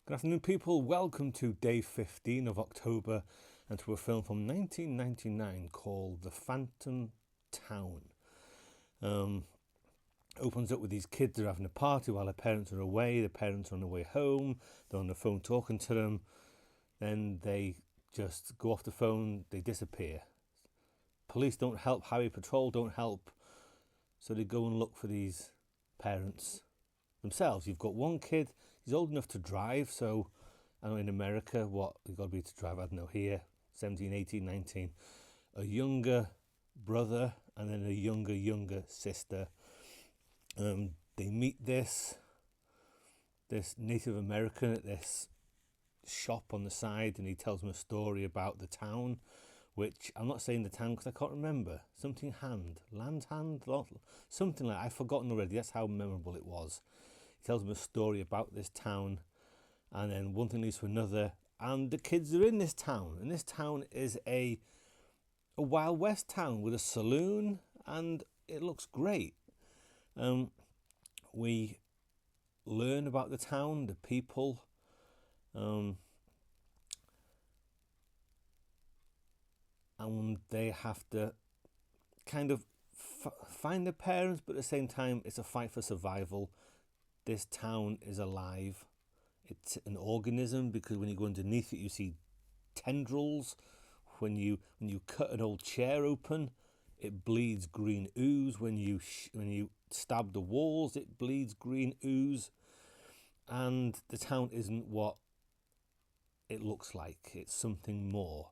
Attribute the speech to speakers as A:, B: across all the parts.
A: Good afternoon, people. Welcome to day 15 of October and to a film from 1999 called The Phantom Town. Opens up with these kids, they're having a party while their parents are away. The parents are on the way home, they're on the phone talking to them. Then they just go off the phone, they disappear. Police don't help, highway patrol don't help. So they go and look for these parents themselves. You've got one kid, he's old enough to drive, so I know in America what you've got to be to drive, I don't know, here 17, 18, 19. A younger brother and then a younger sister. They meet this Native American at this shop on the side, and he tells them a story about the town, which I'm not saying the town because I can't remember. Something hand, land hand, something like that. I've forgotten already. That's how memorable it was. He tells them a story about this town, and then one thing leads to another, and the kids are in this town, and this town is a Wild West town with a saloon, and it looks great. We learn about the town, the people, and they have to kind of find their parents, but at the same time it's a fight for survival. This town is alive. It's an organism because when you go underneath it you see tendrils. When you cut an old chair open, it bleeds green ooze. When you stab the walls, it bleeds green ooze. And the town isn't what it looks like. It's something more.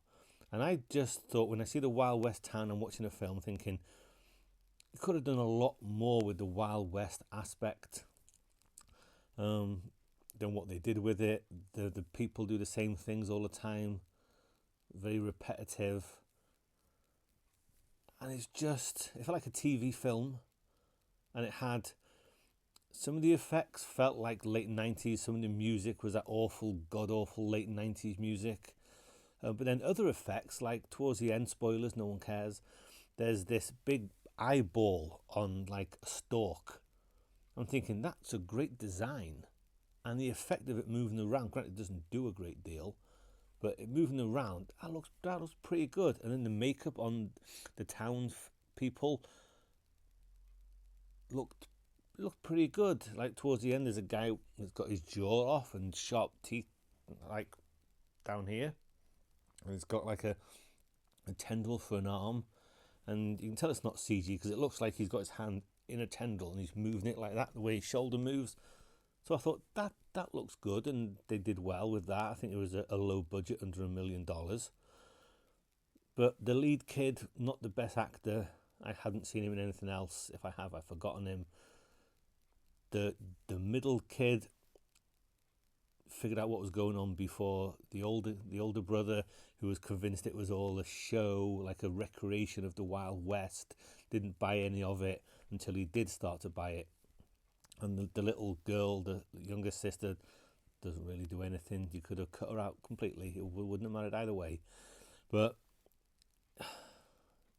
A: And I just thought, when I see the Wild West town, I'm watching a film thinking, you could have done a lot more with the Wild West aspect than what they did with it. The people do the same things all the time, very repetitive. And it felt like a TV film, and it had, some of the effects felt like late 90s, some of the music was that awful, god-awful late 90s music. But then other effects, like towards the end, spoilers, no one cares, there's this big eyeball on like a stalk. I'm thinking, that's a great design. And the effect of it moving around, granted it doesn't do a great deal, but it moving around, that looks pretty good. And then the makeup on the town's people looked pretty good. Like towards the end, there's a guy that's got his jaw off and sharp teeth like down here. And he's got like a tendril for an arm, and you can tell it's not CG because it looks like he's got his hand in a tendril and he's moving it like that, the way his shoulder moves. So I thought that looks good, and they did well with that. I think it was a low budget, under $1 million. But the lead kid, not the best actor. I hadn't seen him in anything else. If I have, I've forgotten him. The middle kid figured out what was going on before the older brother, who was convinced it was all a show, like a recreation of the Wild West, didn't buy any of it until he did start to buy it. And the little girl, the younger sister, doesn't really do anything. You could have cut her out completely. It wouldn't have mattered either way. But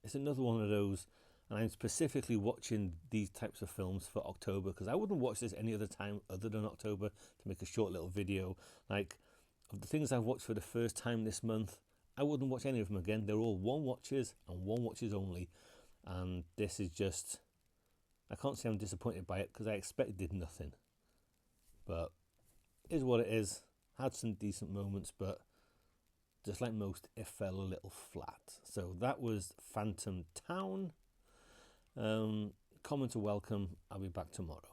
A: it's another one of those, and I'm specifically watching these types of films for October because I wouldn't watch this any other time other than October, to make a short little video. Like, of the things I've watched for the first time this month, I wouldn't watch any of them again. They're all one watches and one watches only. And this is just, I can't say I'm disappointed by it because I expected nothing. But it is what it is. Had some decent moments, but just like most, it fell a little flat. So that was Phantom Town. Comment or welcome. I'll be back tomorrow.